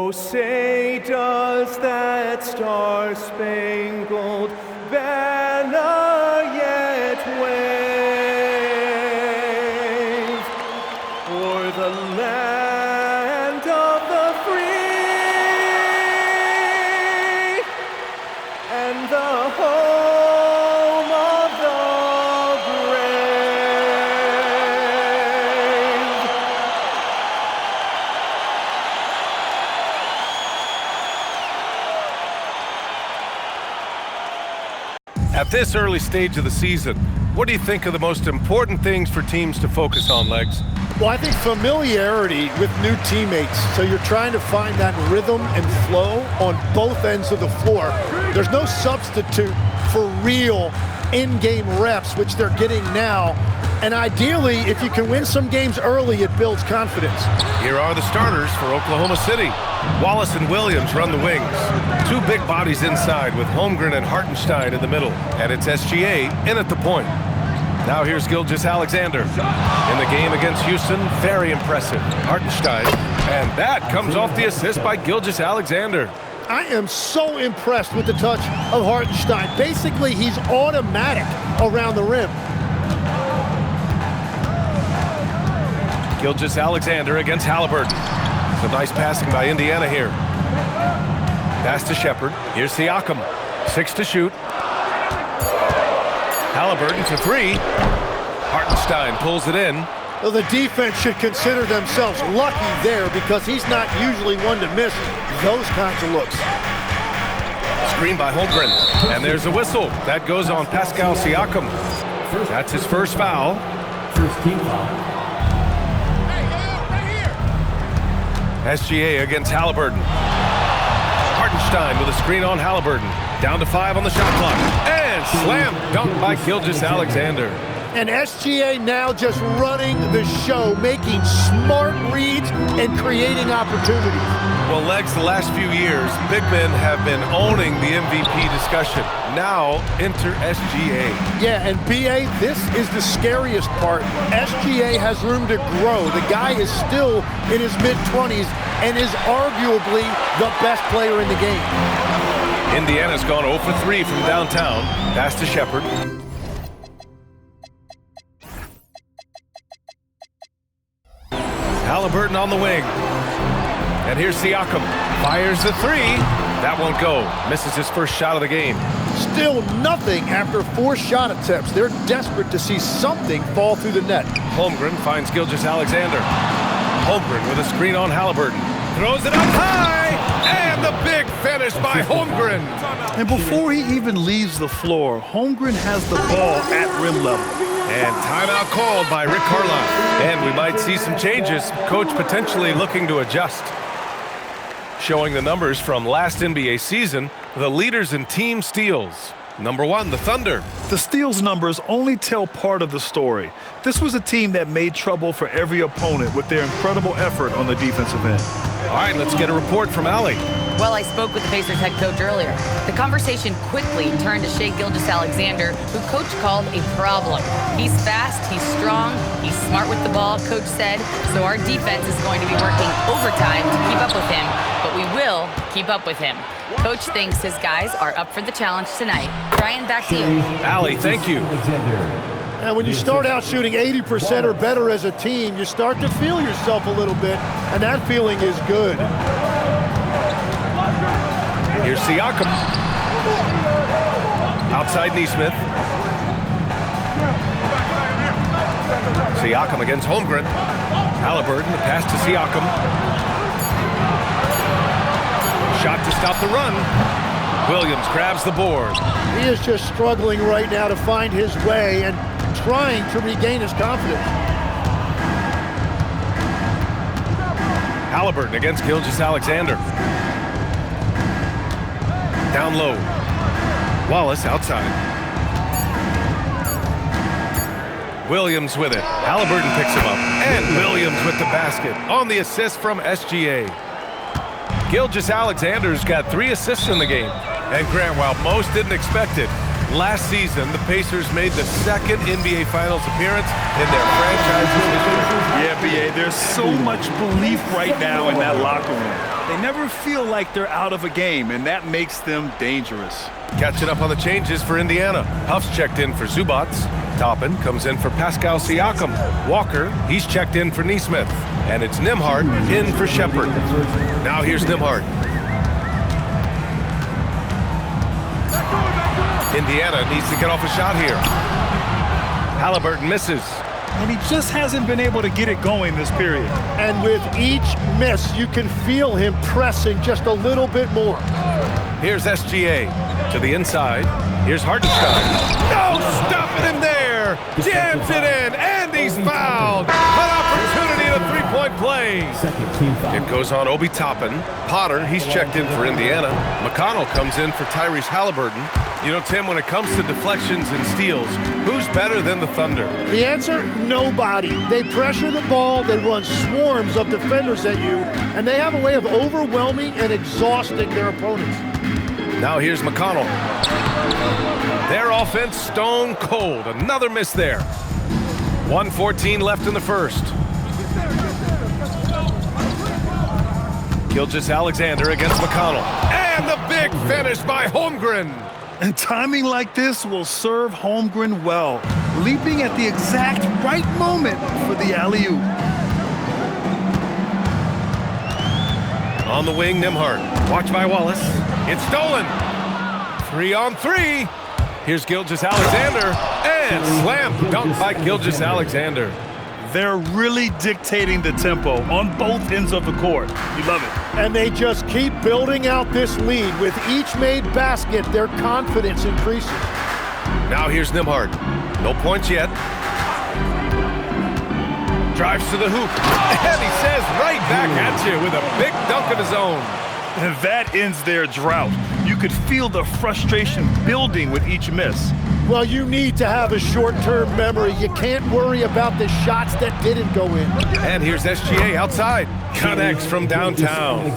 Oh, say does that star-spangled banner yet wave o'er the land of the free and the home of the brave? At this early stage of the season, what do you think are the most important things for teams to focus on, Legs? Well, I think familiarity with new teammates. So you're trying to find that rhythm and flow on both ends of the floor. There's no substitute for real in-game reps, which they're getting now. And ideally, if you can win some games early, it builds confidence. Here are the starters for Oklahoma City. Wallace and Williams run the wings. Two big bodies inside with Holmgren and Hartenstein in the middle. And it's SGA in at the point. Now here's Gilgeous-Alexander. In the game against Houston, very impressive. Hartenstein, and that comes off the assist by Gilgeous-Alexander. I am so impressed with the touch of Hartenstein. Basically, he's automatic around the rim. Gilgeous-Alexander against Halliburton. Some nice passing by Indiana here. Pass to Shepherd. Here's Siakam. 6 to shoot. Halliburton for 3. Hartenstein pulls it in. Well, the defense should consider themselves lucky there because he's not usually one to miss those kinds of looks. Screen by Holmgren. And there's a whistle. That goes on Pascal Siakam. That's his first foul. First team foul. SGA against Halliburton. Hartenstein with a screen on Halliburton. Down to 5 on the shot clock. And slam dunk by Gilgeous-Alexander. And SGA now just running the show, making smart reads and creating opportunities. Well, Legs, the last few years, big men have been owning the MVP discussion. Now, enter SGA. Yeah, and BA, this is the scariest part. SGA has room to grow. The guy is still in his mid-20s and is arguably the best player in the game. Indiana's gone 0 for 3 from downtown. Pass to Shepherd. Halliburton on the wing. And here's Siakam. Fires the 3. That won't go. Misses his first shot of the game. Still nothing after 4 shot attempts. They're desperate to see something fall through the net. Holmgren finds Gilgeous-Alexander. Holmgren with a screen on Halliburton. Throws it up high. And the big finish by Holmgren. And before he even leaves the floor, Holmgren has the ball at rim level. And timeout called by Rick Carlisle. And we might see some changes. Coach potentially looking to adjust. Showing the numbers from last NBA season, the leaders in team steals. Number 1, the Thunder. The steals numbers only tell part of the story. This was a team that made trouble for every opponent with their incredible effort on the defensive end. All right, let's get a report from Allie. Well, I spoke with the Pacers head coach earlier. The conversation quickly turned to Shai Gilgeous-Alexander, who coach called a problem. He's fast, he's strong, he's smart with the ball, coach said, so our defense is going to be working overtime to keep up with him, but we will keep up with him. Coach thinks his guys are up for the challenge tonight. Brian, back to you. Allie, thank you. And when you start out shooting 80% or better as a team, you start to feel yourself a little bit, and that feeling is good. Here's Siakam. Outside Nesmith. Siakam against Holmgren. Halliburton, the pass to Siakam. Shot to stop the run. Williams grabs the board. He is just struggling right now to find his way and trying to regain his confidence. Halliburton against Gilgeous-Alexander. Down low. Wallace outside. Williams with it. Halliburton picks him up. And Williams with the basket on the assist from SGA. Gilgeous-Alexander's got 3 assists in the game. And Grant, while most didn't expect it, last season the Pacers made the 2nd NBA Finals appearance in their franchise's history. Yeah, BA, there's so much belief right now in that locker room. They never feel like they're out of a game, and that makes them dangerous. Catching up on the changes for Indiana. Huff's checked in for Zubats. Toppin comes in for Pascal Siakam. Walker, he's checked in for Neesmith. And it's Nembhard in for Shepherd. Now here's Nembhard. Indiana needs to get off a shot here. Halliburton misses. And he just hasn't been able to get it going this period. And with each miss, you can feel him pressing just a little bit more. Here's SGA to the inside. Here's Hartenstein. No, stopping him there. Jams it in, and he's fouled. An opportunity at a three-point play. It goes on Obi Toppin. Potter, he's checked in for Indiana. McConnell comes in for Tyrese Halliburton. You know, Tim, when it comes to deflections and steals, who's better than the Thunder? The answer, nobody. They pressure the ball, they run swarms of defenders at you, and they have a way of overwhelming and exhausting their opponents. Now here's McConnell. Their offense stone cold. Another miss there. 1:14 left in the first. Gilgeous-Alexander against McConnell. And the big finish by Holmgren. And timing like this will serve Holmgren well, leaping at the exact right moment for the alley-oop. On the wing, Nembhard. Watch by Wallace. It's stolen. 3-on-3. Here's Gilgeous-Alexander. And slam dunk by Gilgeous-Alexander. They're really dictating the tempo on both ends of the court. You love it. And they just keep building out this lead. With each made basket, their confidence increases. Now here's Nembhard. No points yet. Drives to the hoop. And he says right back at you with a big dunk of his own. And that ends their drought. You could feel the frustration building with each miss. Well, you need to have a short-term memory. You can't worry about the shots that didn't go in. And here's SGA outside. Connects from downtown.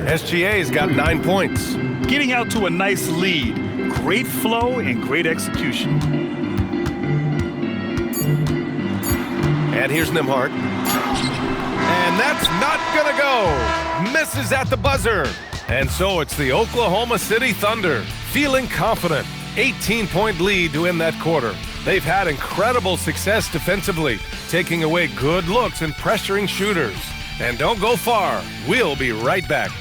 SGA's got 9 points. Getting out to a nice lead. Great flow and great execution. And here's Nembhard. And that's not gonna go. Misses at the buzzer. And so it's the Oklahoma City Thunder feeling confident. 18-point lead to end that quarter. They've had incredible success defensively, taking away good looks and pressuring shooters. And don't go far. We'll be right back.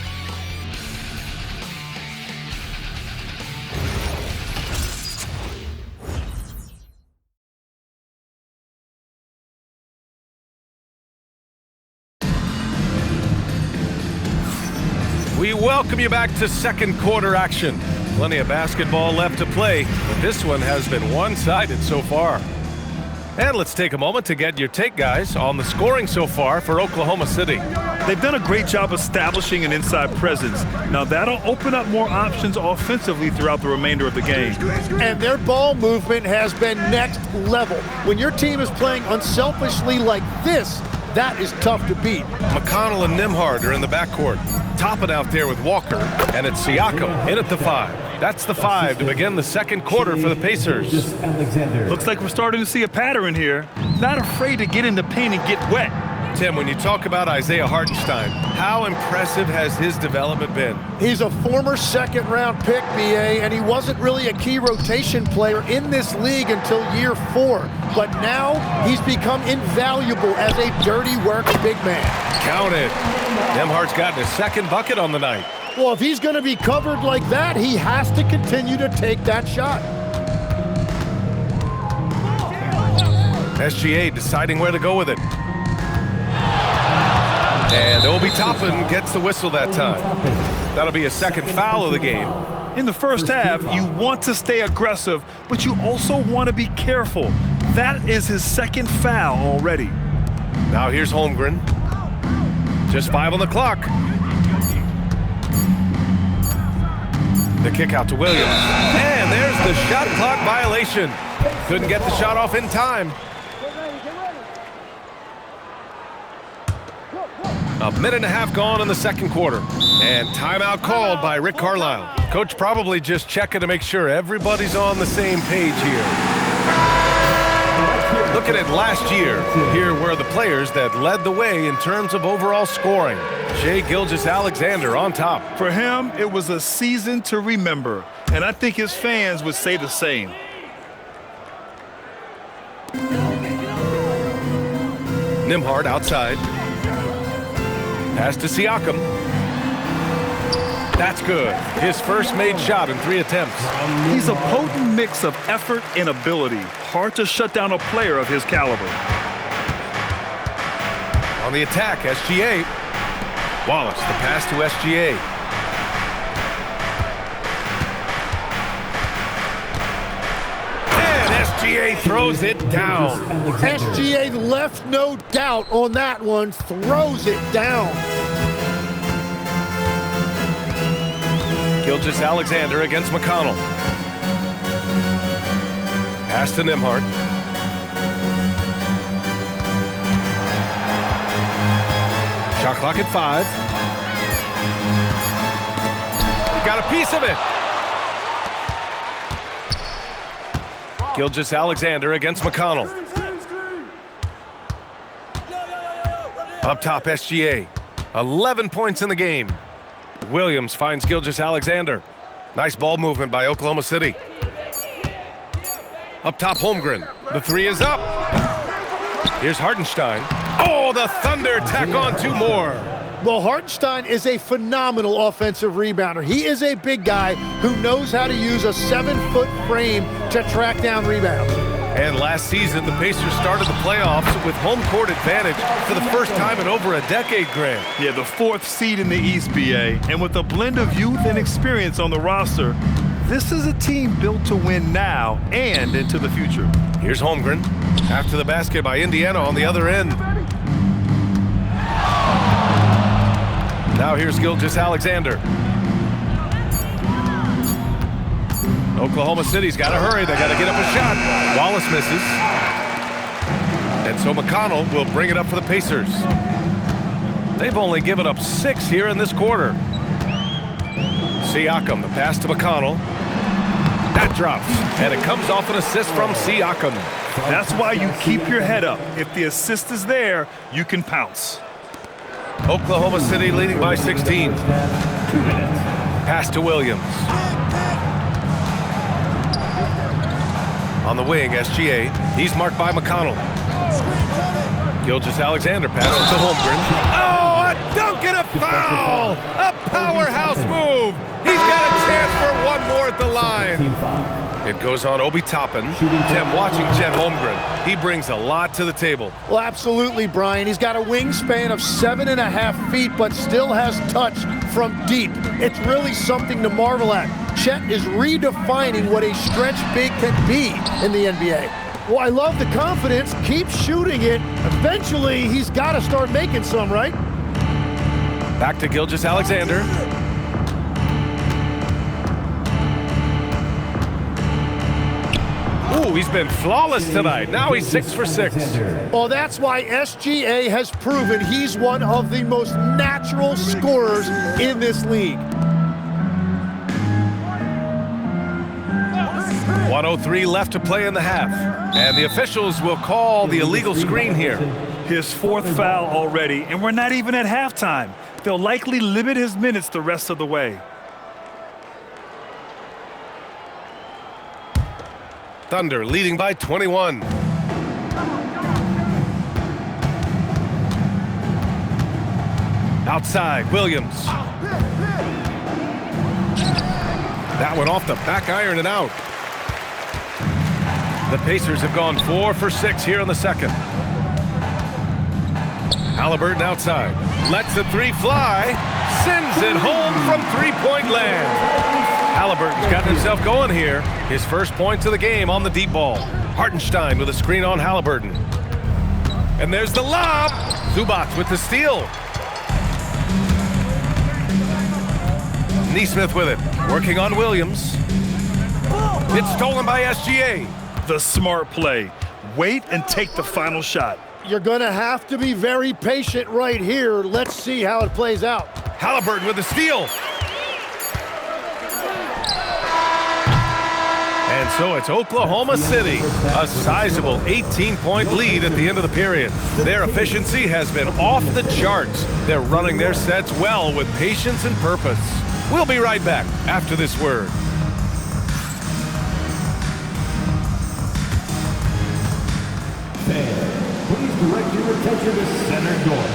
We welcome you back to second quarter action. Plenty of basketball left to play, but this one has been one-sided so far. And let's take a moment to get your take, guys, on the scoring so far for Oklahoma City. They've done a great job establishing an inside presence. Now that'll open up more options offensively throughout the remainder of the game. And their ball movement has been next level. When your team is playing unselfishly like this, that is tough to beat. McConnell and Nembhard are in the backcourt. Toppin out there with Walker, and it's Siakam in at the 5. That's the 5 to begin the second quarter for the Pacers. Looks like we're starting to see a pattern here. Not afraid to get in the paint and get wet. Tim, when you talk about Isaiah Hartenstein, how impressive has his development been? He's a former second-round pick, BA, and he wasn't really a key rotation player in this league until year 4. But now he's become invaluable as a dirty work big man. Count it. Nembhard's gotten his second bucket on the night. Well, if he's going to be covered like that, he has to continue to take that shot. SGA deciding where to go with it. And Obi Toppin gets the whistle that time. That'll be a second foul of the game. In the first half, you want to stay aggressive, but you also want to be careful. That is his second foul already. Now here's Holmgren. Just 5 on the clock. The kick out to Williams. And there's the shot clock violation. Couldn't get the shot off in time. A minute and a half gone in the second quarter. And timeout called by Rick Carlisle. Coach probably just checking to make sure everybody's on the same page here. Looking at last year, here were the players that led the way in terms of overall scoring. Shai Gilgeous-Alexander on top. For him, it was a season to remember, and I think his fans would say the same. Nembhard outside. Pass to Siakam. That's good. His first made shot in 3 attempts. He's a potent mix of effort and ability. Hard to shut down a player of his caliber. On the attack, SGA. Wallace, the pass to SGA. And SGA throws it down. SGA left no doubt on that one, throws it down. Gilgeous-Alexander against McConnell. Pass to Nembhard. Shot clock at 5. Got a piece of it. Gilgeous-Alexander against McConnell. Up top, SGA. 11 points in the game. Williams finds Gilgeous-Alexander. Nice ball movement by Oklahoma City. Up top, Holmgren. The 3 is up. Here's Hartenstein. Oh, the Thunder tack on 2 more. Well, Hartenstein is a phenomenal offensive rebounder. He is a big guy who knows how to use a 7-foot frame to track down rebounds. And last season, the Pacers started the playoffs with home court advantage for the first time in over a decade, Grant. Yeah, the 4th seed in the East, BA. And with a blend of youth and experience on the roster, this is a team built to win now and into the future. Here's Holmgren. After the basket by Indiana on the other end. Now here's Gilgeous-Alexander. Oklahoma City's got to hurry. They got to get up a shot. Wallace misses. And so McConnell will bring it up for the Pacers. They've only given up 6 here in this quarter. Siakam, the pass to McConnell. That drops, and it comes off an assist from Siakam. That's why you keep your head up. If the assist is there, you can pounce. Oklahoma City leading by 16. Pass to Williams. On the wing, SGA. He's marked by McConnell. Gilgeous-Alexander passes to Holmgren. Oh, a dunk and a foul! A powerhouse move! He's got a chance for 1 more at the line. It goes on Obi Toppin. Tim watching Chet Holmgren. He brings a lot to the table. Well, absolutely, Brian. He's got a wingspan of 7.5 feet, but still has touch from deep. It's really something to marvel at. Chet is redefining what a stretch big can be in the NBA. Well, I love the confidence. Keep shooting it. Eventually, he's got to start making some, right? Back to Gilgeous-Alexander. Ooh, he's been flawless tonight. Now he's 6 for 6. Well, that's why SGA has proven he's one of the most natural scorers in this league. 1:03 left to play in the half. And the officials will call the illegal screen here. His 4th foul already, and we're not even at halftime. They'll likely limit his minutes the rest of the way. Thunder leading by 21. Outside, Williams. That one off the back iron and out. The Pacers have gone 4 for 6 here in the second. Haliburton outside. Lets the 3 fly. Sends it home from 3-point land. Haliburton's gotten himself going here. His first points of the game on the deep ball. Hartenstein with a screen on Haliburton. And there's the lob. Zubac with the steal. Nesmith with it. Working on Williams. It's stolen by SGA. The smart play. Wait and take the final shot. You're going to have to be very patient right here. Let's see how it plays out. Haliburton with the steal. And so it's Oklahoma City, a sizable 18-point lead at the end of the period. Their efficiency has been off the charts. They're running their sets well with patience and purpose. We'll be right back after this word. Fans, please direct your attention to center court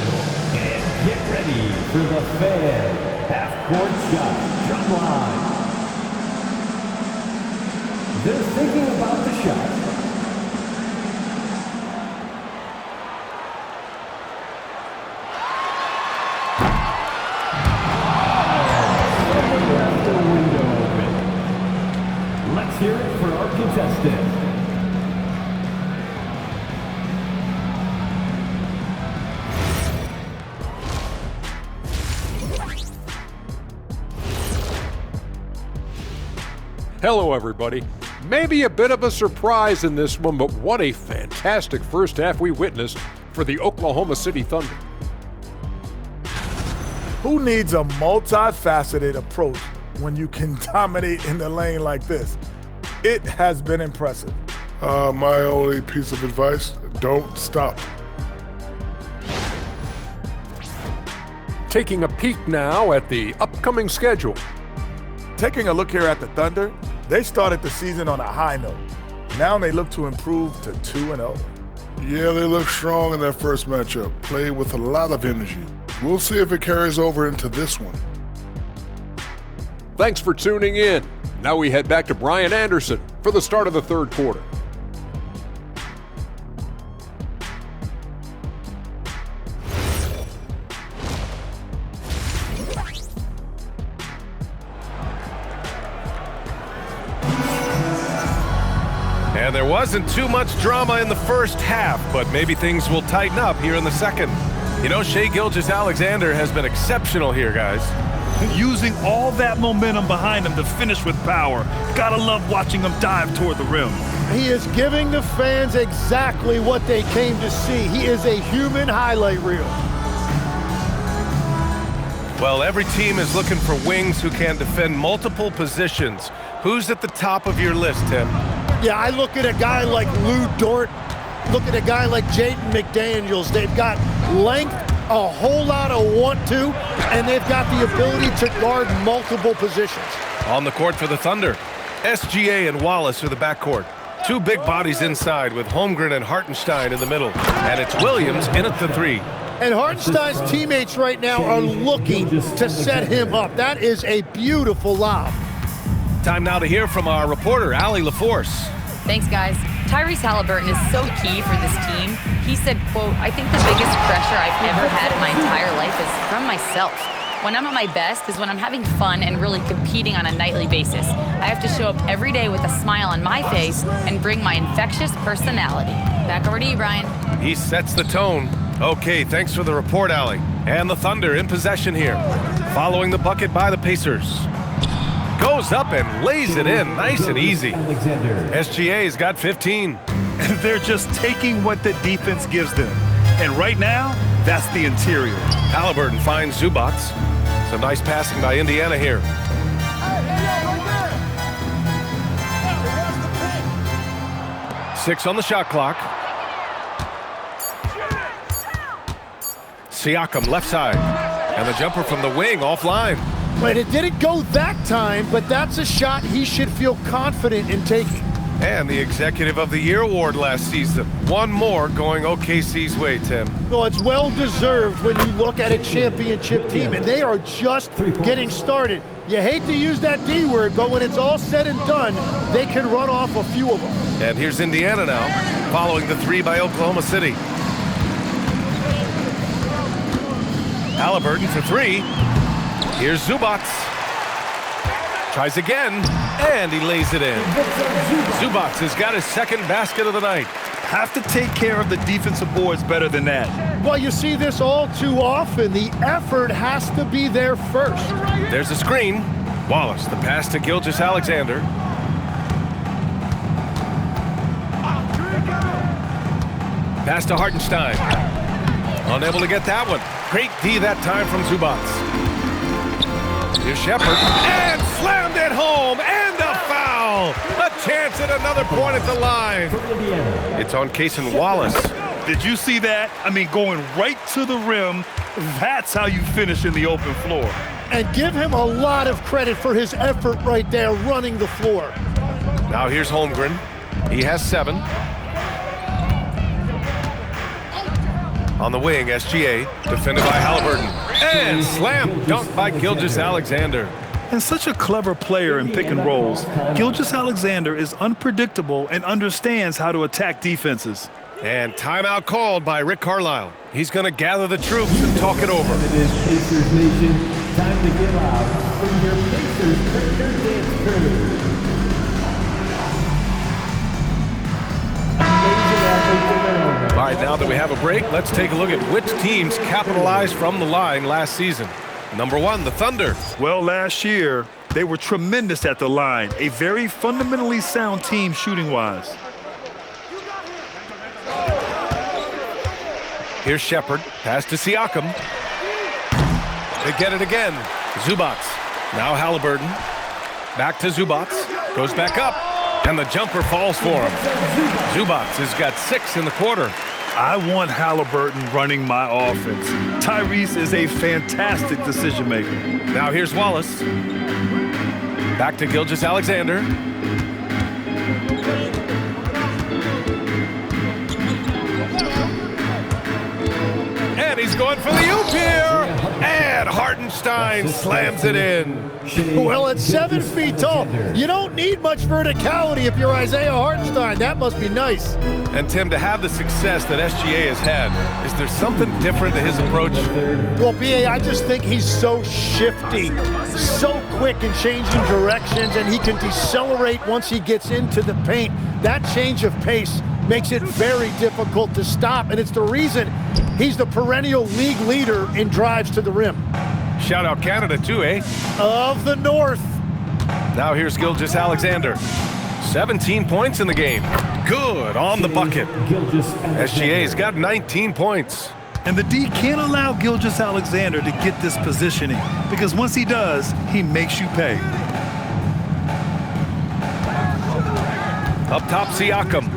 and get ready for the Fan half-court shot drum line. They're thinking about the shot. Someone left the window open. Let's hear it for our contestant. Hello, everybody. Maybe a bit of a surprise in this one, but what a fantastic first half we witnessed for the Oklahoma City Thunder. Who needs a multifaceted approach when you can dominate in the lane like this? It has been impressive. My only piece of advice, don't stop. Taking a peek now at the upcoming schedule. Taking a look here at the Thunder, they started the season on a high note. Now they look to improve to 2-0. Yeah, they look strong in their first matchup. Played with a lot of energy. We'll see if it carries over into this one. Thanks for tuning in. Now we head back to Brian Anderson for the start of the third quarter. And there wasn't too much drama in the first half, but maybe things will tighten up here in the second. You know, Shai Gilgeous-Alexander has been exceptional here, guys. Using all that momentum behind him to finish with power. Gotta love watching him dive toward the rim. He is giving the fans exactly what they came to see. He is a human highlight reel. Well, every team is looking for wings who can defend multiple positions. Who's at the top of your list, Tim? Yeah, I look at a guy like Lou Dort, look at a guy like Jaden McDaniels. They've got length, a whole lot of want to, and they've got the ability to guard multiple positions. On the court for the Thunder, SGA and Wallace are the backcourt. Two big bodies inside with Holmgren and Hartenstein in the middle. And it's Williams in at the three. And Hartenstein's teammates right now are looking to set him up. That is a beautiful lob. Time now to hear from our reporter, Allie LaForce. Thanks, guys. Tyrese Halliburton is so key for this team. He said, quote, "I think the biggest pressure I've ever had in my entire life is from myself. When I'm at my best is when I'm having fun and really competing on a nightly basis. I have to show up every day with a smile on my face and bring my infectious personality." Back over to you, Brian. He sets the tone. Okay, thanks for the report, Allie. And the Thunder in possession here. Following the bucket by the Pacers. Goes up and lays it in, nice and easy. SGA's got 15. They're just taking what the defense gives them. And right now, that's the interior. Halliburton finds Zubac. Some nice passing by Indiana here. 6 on the shot clock. Siakam left side. And the jumper from the wing offline. But it didn't go that time, but that's a shot he should feel confident in taking. And the Executive of the Year award last season. One more going OKC's way, Tim. Well, it's well-deserved when you look at a championship team, and they are just getting started. You hate to use that D word, but when it's all said and done, they can run off a few of them. And here's Indiana now, following the three by Oklahoma City. Halliburton for three. Here's Zubac. Tries again, and he lays it in. Zubac has got his second basket of the night. Have to take care of the defensive boards better than that. Well, you see this all too often. The effort has to be there first. There's a screen. Wallace, the pass to Gilgeous-Alexander. Pass to Hartenstein. Unable to get that one. Great D that time from Zubac. Here's Shepherd, and slammed it home, and a foul! ball. A chance at another point at the line. It's on Cason Wallace. Did you see that? I mean, going right to the rim. That's how you finish in the open floor. And give him a lot of credit for his effort right there running the floor. Now here's Holmgren. He has 7. On the wing, SGA, defended by Halliburton. And slam dunk by Gilgeous-Alexander. And such a clever player in pick and rolls, Gilgeous-Alexander is unpredictable and understands how to attack defenses. And timeout called by Rick Carlisle. He's going to gather the troops and talk it over. It is Pacers Nation. Time to get loud from your Pacers Breaker Dance Crew. All right, now that we have a break, let's take a look at which teams capitalized from the line last season. Number 1, the Thunder. Well, last year, they were tremendous at the line. A very fundamentally sound team shooting-wise. Here's Shepherd. Pass to Siakam. They get it again. Zubac. Now Halliburton. Back to Zubac. Goes back up. And the jumper falls for him. Zubac has got 6 in the quarter. I want Halliburton running my offense. Tyrese is a fantastic decision maker. Now here's Wallace. Back to Gilgeous-Alexander. And he's going for the oop here. And Hartenstein slams it in. Well, at 7 feet tall, you don't need much verticality if you're Isaiah Hartenstein. That must be nice. And Tim, to have the success that SGA has had, is there something different to his approach? Well, B.A., I just think he's so shifty, so quick in changing directions, and he can decelerate once he gets into the paint. That change of pace makes it very difficult to stop, and it's the reason he's the perennial league leader in drives to the rim. Shout out Canada too, eh? Of the North. Now here's Gilgeous-Alexander. 17 points in the game. Good on the bucket. SGA's got 19 points. And the D can't allow Gilgeous-Alexander to get this positioning, because once he does, he makes you pay. Up top, Siakam.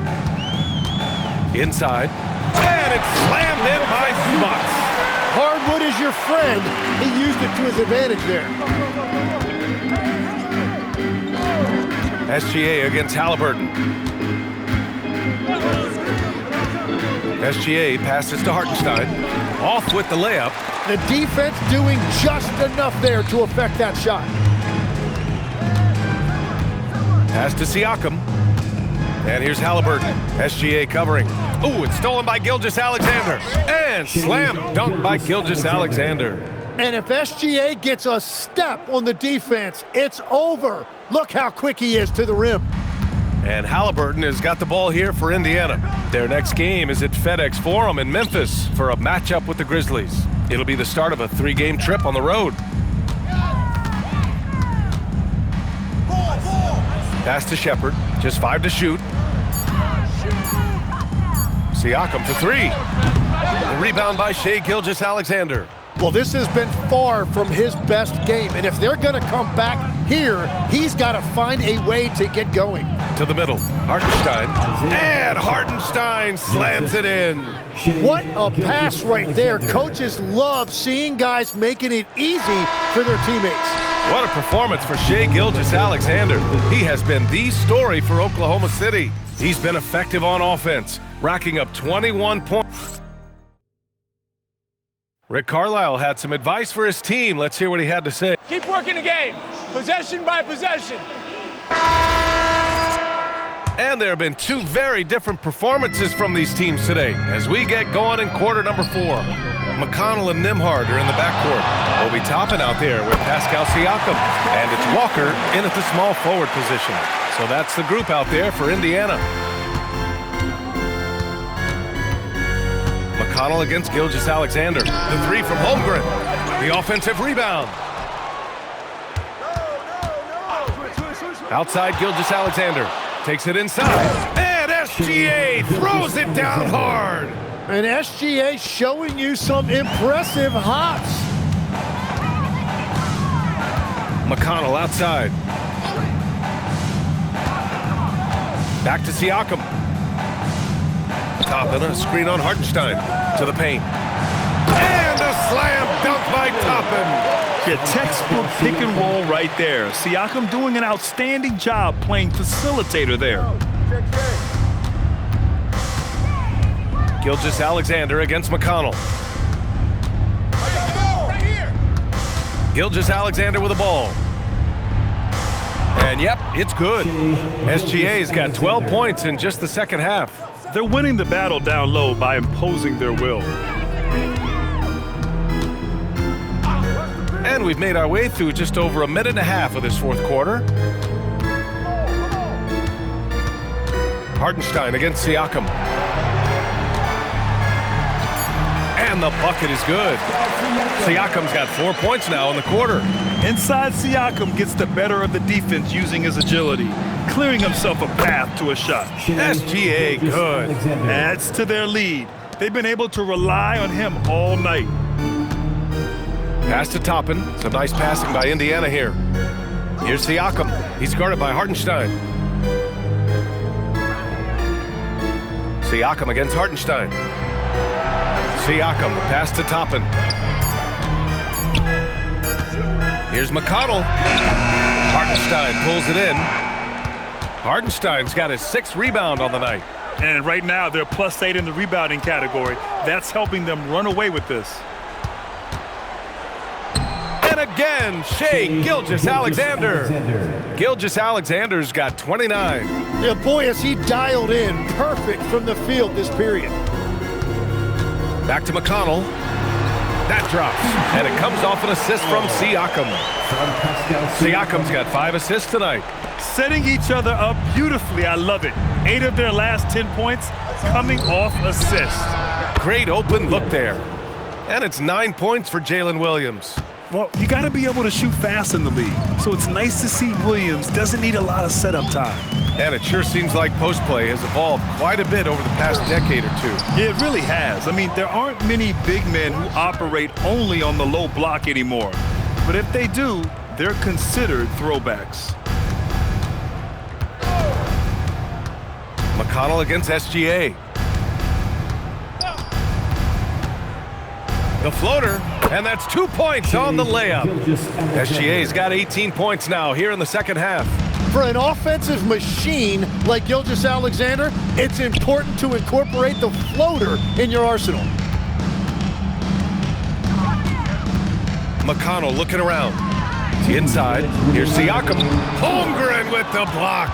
Inside. And it's slammed in by Zubac. Hardwood is your friend. He used it to his advantage there. SGA against Halliburton. SGA passes to Hartenstein. Off with the layup. The defense doing just enough there to affect that shot. Pass to Siakam. And here's Halliburton. SGA covering. Ooh, it's stolen by Gilgeous-Alexander. And slam dunk by Gilgeous-Alexander. And if SGA gets a step on the defense, it's over. Look how quick he is to the rim. And Halliburton has got the ball here for Indiana. Their next game is at FedEx Forum in Memphis for a matchup with the Grizzlies. It'll be the start of a 3-game trip on the road. Pass to Shepherd. Just 5 to shoot. Siakam for 3. The rebound by Shai Gilgeous-Alexander. Well, this has been far from his best game, and if they're going to come back here, he's got to find a way to get going. To the middle, Hartenstein. And Hartenstein slams it in. What a pass right there. Coaches love seeing guys making it easy for their teammates. What a performance for Shai Gilgeous-Alexander. He has been the story for Oklahoma City. He's been effective on offense, racking up 21 points. Rick Carlisle had some advice for his team. Let's hear what he had to say. Keep working the game, possession by possession. And there have been 2 very different performances from these teams today as we get going in quarter number 4. McConnell and Nembhard are in the backcourt. Obi Toppin out there with Pascal Siakam. And it's Walker in at the small forward position. So that's the group out there for Indiana. McConnell against Gilgeous-Alexander. The 3 from Holmgren. The offensive rebound. Outside Gilgeous-Alexander. Takes it inside. And SGA throws it down hard. And SGA showing you some impressive hops. McConnell outside. Back to Siakam. Toppin, a screen on Hartenstein. To the paint. And a slam dunk by Toppin. Yeah, textbook pick and roll right there. Siakam doing an outstanding job playing facilitator there. Gilgeous-Alexander against McConnell. Gilgeous-Alexander with the ball. And yep, it's good. SGA's got 12 points in just the second half. They're winning the battle down low by imposing their will. And we've made our way through just over a minute and a half of this fourth quarter. Hartenstein against Siakam. And the bucket is good. Siakam's got 4 points now in the quarter. Inside, Siakam gets the better of the defense using his agility, clearing himself a path to a shot. SGA good. Adds to their lead. They've been able to rely on him all night. Pass to Toppin. Some nice passing by Indiana here. Here's Siakam. He's guarded by Hartenstein. Siakam against Hartenstein. Siakam, pass to Toppin. Here's McConnell. Hartenstein pulls it in. Hartenstein's got his 6th rebound on the night. And right now, they're +8 in the rebounding category. That's helping them run away with this. And again, Shai Gilgeous-Alexander. Gilgeous-Alexander's got 29. Yeah, boy, has he dialed in perfect from the field this period. Back to McConnell. That drops, and it comes off an assist from Siakam. Siakam's got 5 assists tonight. Setting each other up beautifully. I love it. 8 of their last 10 points coming off assists. Great open look there. And it's 9 points for Jalen Williams. Well, you got to be able to shoot fast in the league. So it's nice to see Williams doesn't need a lot of setup time. And it sure seems like post play has evolved quite a bit over the past decade or two. Yeah, it really has. I mean, there aren't many big men who operate only on the low block anymore. But if they do, they're considered throwbacks. McConnell against SGA. The floater, and that's 2 points on the layup. SGA's got 18 points now here in the second half. For an offensive machine like Gilgeous-Alexander, it's important to incorporate the floater in your arsenal. McConnell looking around. Inside, here's Siakam. Holmgren with the block.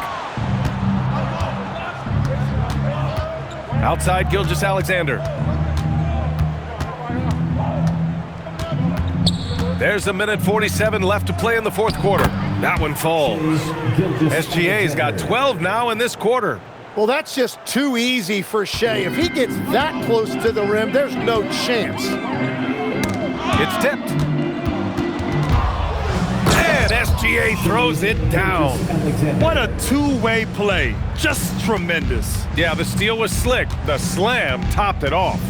Outside, Gilgeous-Alexander. There's a minute 47 left to play in the fourth quarter. That one falls. SGA's got 12 now in this quarter. Well, that's just too easy for Shai. If he gets that close to the rim, there's no chance. It's tipped. And SGA throws it down. What a two-way play. Just tremendous. Yeah, the steal was slick. The slam topped it off.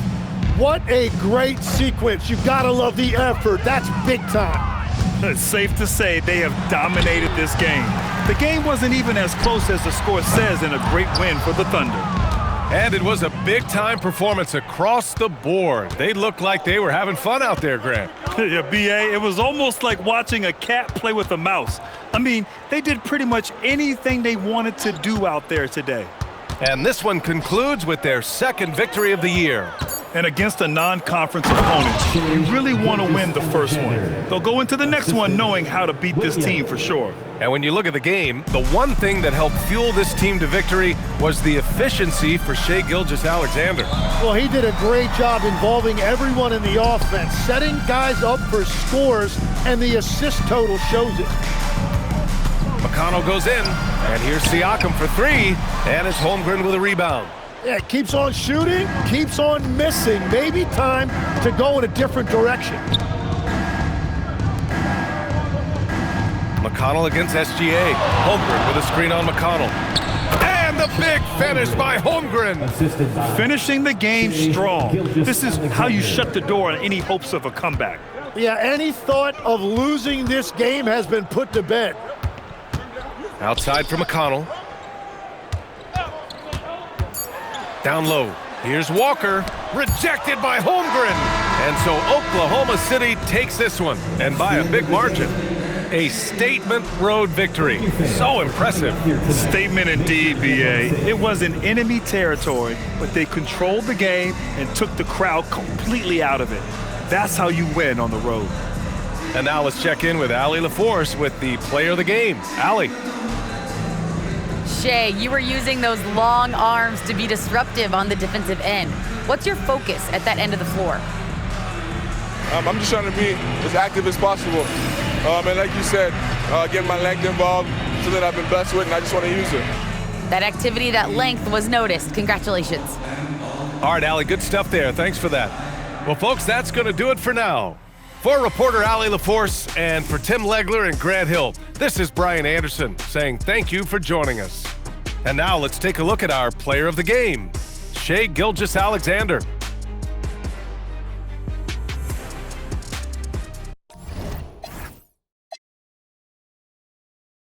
What a great sequence. You've got to love the effort. That's big time. It's safe to say they have dominated this game. The game wasn't even as close as the score says in a great win for the Thunder. And it was a big-time performance across the board. They looked like they were having fun out there, Grant. Yeah, B.A., it was almost like watching a cat play with a mouse. I mean, they did pretty much anything they wanted to do out there today. And this one concludes with their second victory of the year. And against a non-conference opponent, you really want to win the first one. They'll go into the next one knowing how to beat this team for sure. And when you look at the game, the one thing that helped fuel this team to victory was the efficiency for Shai Gilgeous-Alexander. Well, he did a great job involving everyone in the offense, setting guys up for scores, and the assist total shows it. McConnell goes in, and here's Siakam for 3, and it's Holmgren with a rebound. Yeah, keeps on shooting, keeps on missing. Maybe time to go in a different direction. McConnell against SGA. Holmgren with a screen on McConnell. And the big finish by Holmgren. Finishing the game strong. This is how you shut the door on any hopes of a comeback. Yeah, any thought of losing this game has been put to bed. Outside for McConnell. Down low. Here's Walker. Rejected by Holmgren. And so Oklahoma City takes this one, and by a big margin. A statement road victory. So impressive. Statement indeed, B.A. It was in enemy territory, but they controlled the game and took the crowd completely out of it. That's how you win on the road. And now let's check in with Allie LaForce with the player of the game. Allie. Shea, you were using those long arms to be disruptive on the defensive end. What's your focus at that end of the floor? I'm just trying to be as active as possible. And like you said, getting my length involved, something that I've been blessed with, and I just want to use it. That activity, that length was noticed. Congratulations. All right, Allie, good stuff there. Thanks for that. Well, folks, that's going to do it for now. For reporter Allie LaForce and for Tim Legler and Grant Hill, this is Brian Anderson saying thank you for joining us. And now let's take a look at our player of the game, Shai Gilgeous-Alexander.